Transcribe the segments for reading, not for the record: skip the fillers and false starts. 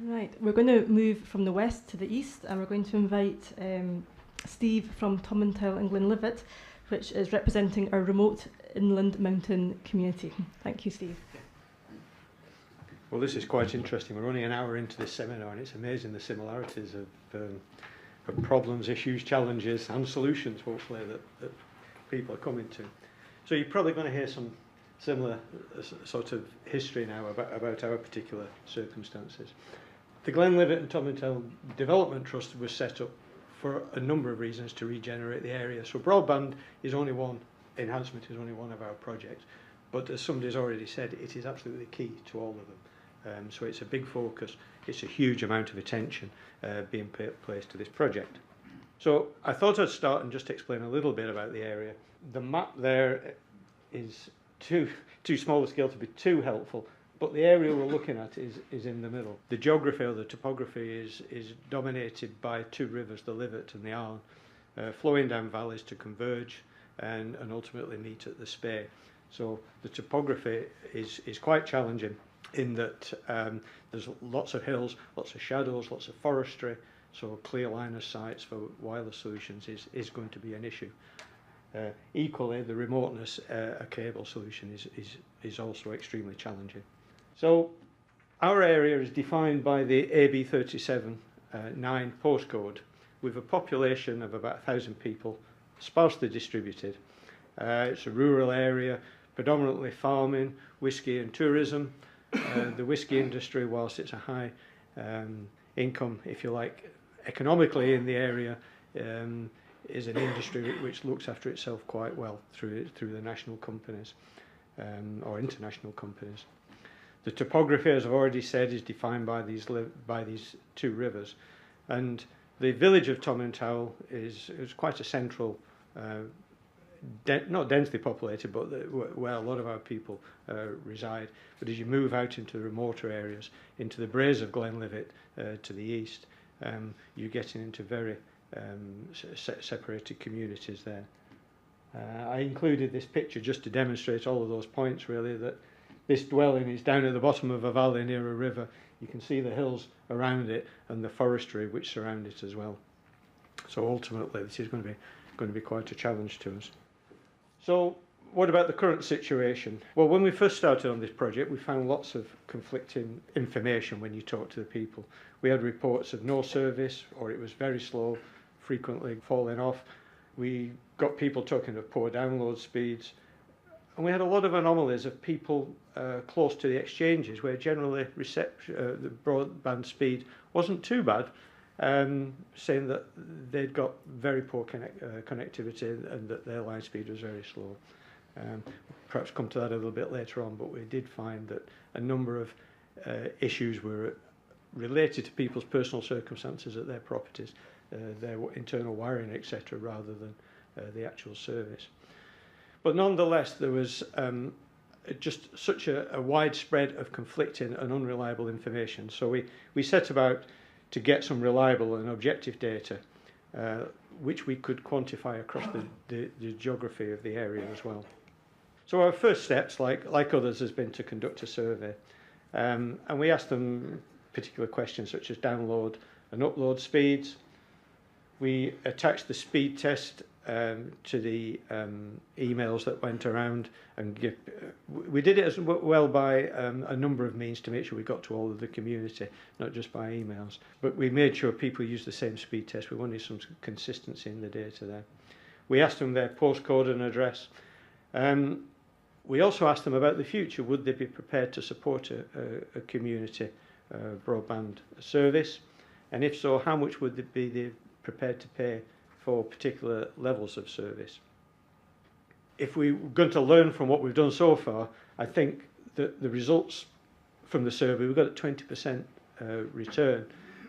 Right, we're going to move from the west to the east, and we're going to invite Steve from Tomintoul and Glenlivet, which is representing our remote inland mountain community. Thank you, Steve. Well, this is quite interesting. We're only an hour into this seminar, and it's amazing the similarities of problems, issues, challenges, and solutions, hopefully, that people are coming to. So you're probably going to hear some similar sort of history now about our particular circumstances. The Glenlivet and Tomintoul Development Trust was set up for a number of reasons to regenerate the area. So broadband is only one, enhancement is only one of our projects, but as somebody's already said, it is absolutely key to all of them. So it's a big focus, it's a huge amount of attention being placed to this project. So I thought I'd start and just explain a little bit about the area. The map there is too small a scale to be too helpful, but the area we're looking at is in the middle. The geography or the topography is dominated by two rivers, the Livet and the Arn, flowing down valleys to converge and ultimately meet at the Spey. So the topography is quite challenging in that there's lots of hills, lots of shadows, lots of forestry, so clear line of sights for wireless solutions is going to be an issue. Equally, the remoteness, a cable solution is also extremely challenging. So our area is defined by the AB37 9 postcode with a population of about 1,000 people, sparsely distributed. It's a rural area, predominantly farming, whisky and tourism. The whisky industry, whilst it's a high income, if you like, economically in the area, is an industry which looks after itself quite well through the national companies or international companies. The topography, as I've already said, is defined by these two rivers, and the village of Tomintoul is quite a central, not densely populated, but where a lot of our people reside. But as you move out into the remoter areas, into the braes of Glenlivet to the east, you're getting into very separated communities there. I included this picture just to demonstrate all of those points, really, that this dwelling is down at the bottom of a valley near a river. You can see the hills around it and the forestry which surround it as well. So ultimately this is going to be quite a challenge to us. So what about the current situation? Well, when we first started on this project, we found lots of conflicting information when you talk to the people. We had reports of no service, or it was very slow, frequently falling off. We got people talking of poor download speeds. And we had a lot of anomalies of people close to the exchanges where generally the broadband speed wasn't too bad, saying that they'd got very poor connectivity and that their line speed was very slow. Perhaps come to that a little bit later on, but we did find that a number of issues were related to people's personal circumstances at their properties, their internal wiring, etc., rather than the actual service. But nonetheless, there was just such a widespread of conflicting and unreliable information. So we set about to get some reliable and objective data, which we could quantify across the geography of the area as well. So our first steps, like others, has been to conduct a survey. And we asked them particular questions such as download and upload speeds. We attached the speed test to the emails that went around, and we did it as well by a number of means to make sure we got to all of the community, not just by emails. But we made sure people used the same speed test. We wanted some consistency in the data there. We asked them their postcode and address. We also asked them about the future. Would they be prepared to support a community broadband service? And if so, how much would they be prepared to pay for particular levels of service? If we're going to learn from what we've done so far, I think that the results from the survey, we got a 20% return.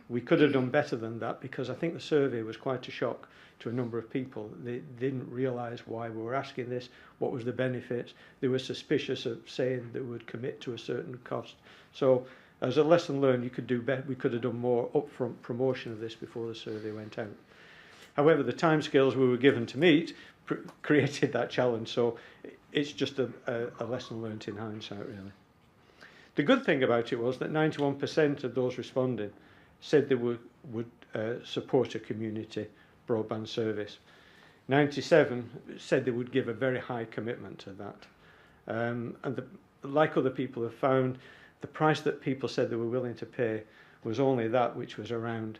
We could have done better than that, because I think the survey was quite a shock to a number of people. They didn't realise why we were asking this, what was the benefits. They were suspicious of saying they would commit to a certain cost. So as a lesson learned, you could do better. We could have done more upfront promotion of this before the survey went out. However, the timescales we were given to meet created that challenge, so it's just a lesson learnt in hindsight, really. The good thing about it was that 91% of those responding said they would support a community broadband service. 97 said they would give a very high commitment to that. Like other people have found, the price that people said they were willing to pay was only that which was around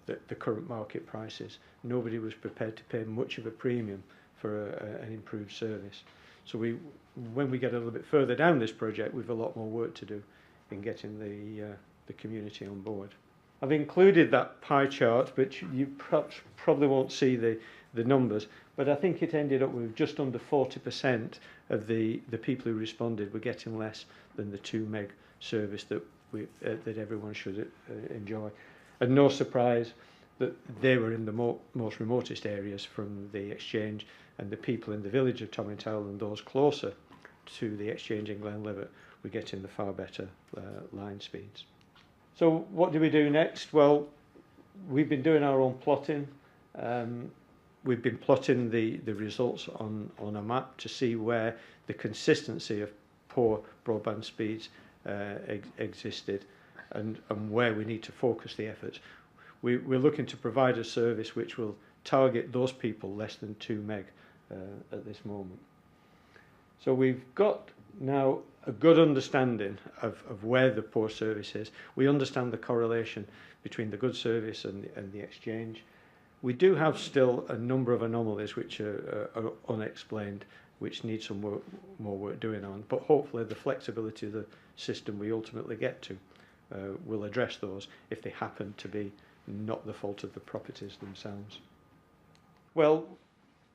the current market prices. Nobody was prepared to pay much of a premium for an improved service. So when we get a little bit further down this project, we've a lot more work to do in getting the community on board. I've included that pie chart, but you perhaps probably won't see the numbers, but I think it ended up with just under 40% of the people who responded were getting less than the 2 meg service that everyone should enjoy. And no surprise that they were in the most remotest areas from the exchange, and the people in the village of Tomintoul and those closer to the exchange in Glenlivet were getting the far better line speeds. So what do we do next? Well, we've been doing our own plotting. We've been plotting the results on a map to see where the consistency of poor broadband speeds existed and where we need to focus the efforts. We're looking to provide a service which will target those people less than 2 meg at this moment. So we've got now a good understanding of where the poor service is. We understand the correlation between the good service and the exchange. We do have still a number of anomalies which are unexplained, which need some more work doing on, but hopefully the flexibility of the system we ultimately get to will address those if they happen to be not the fault of the properties themselves. Well,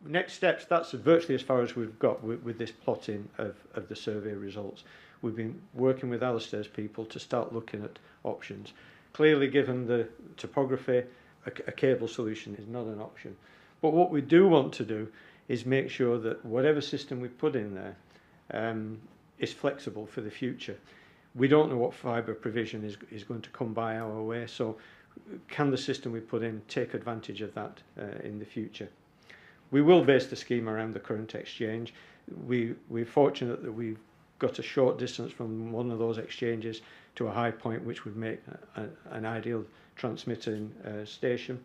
next steps, that's virtually as far as we've got with this plotting of the survey results. We've been working with Alistair's people to start looking at options. Clearly, given the topography, a cable solution is not an option. But what we do want to do is make sure that whatever system we put in there is flexible for the future. We don't know what fibre provision is going to come by our way, so can the system we put in take advantage of that in the future? We will base the scheme around the current exchange. We're fortunate that we've got a short distance from one of those exchanges to a high point, which would make an ideal transmitting station.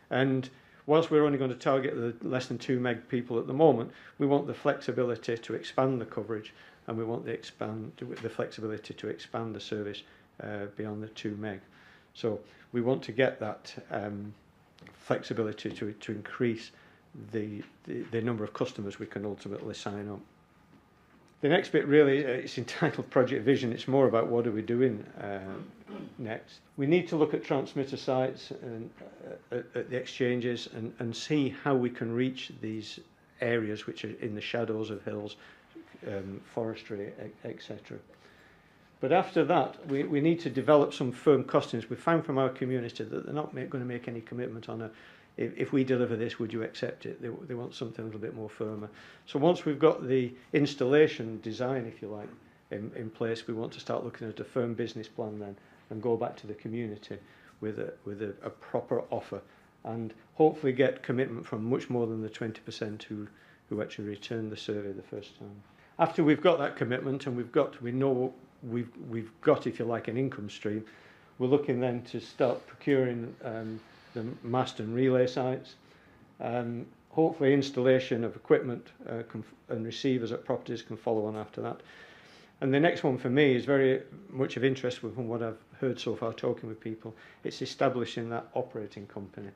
And whilst we're only going to target the less than 2 meg people at the moment, we want the flexibility to expand the coverage, and we want the flexibility to expand the service beyond the 2 meg. So we want to get that flexibility to increase the number of customers we can ultimately sign up. The next bit really, it's entitled Project Vision. It's more about what are we doing next. We need to look at transmitter sites and at the exchanges and see how we can reach these areas which are in the shadows of hills, forestry, etc. But after that, we need to develop some firm costings. We found from our community that they're not going to make any commitment on if we deliver this, would you accept it? They want something a little bit more firmer. So once we've got the installation design, if you like, in place, we want to start looking at a firm business plan then and go back to the community with a proper offer and hopefully get commitment from much more than the 20% who actually returned the survey the first time. After we've got that commitment and we know we've got, if you like, an income stream, we're looking then to start procuring the mast and relay sites, hopefully installation of equipment and receivers at properties can follow on after that. And the next one for me is very much of interest from what I've heard so far talking with people. It's establishing that operating company,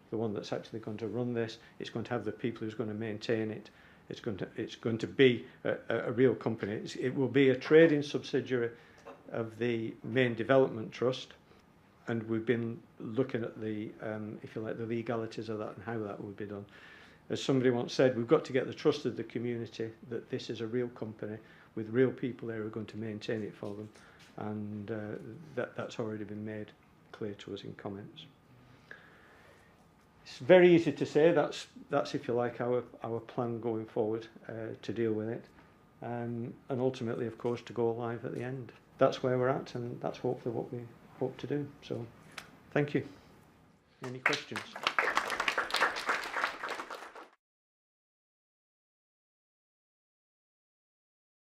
the one that's actually going to run this. It's going to have the people who's going to maintain it. It's going to be a real company. It will be a trading subsidiary of the main development trust, and we've been looking at the, if you like, the legalities of that and how that would be done. As somebody once said, we've got to get the trust of the community that this is a real company with real people there who are going to maintain it for them, and that's already been made clear to us in comments. It's very easy to say that's if you like our plan going forward to deal with it, and ultimately, of course, to go live at the end. That's where we're at, and that's hopefully what we hope to do. So, thank you. Any questions?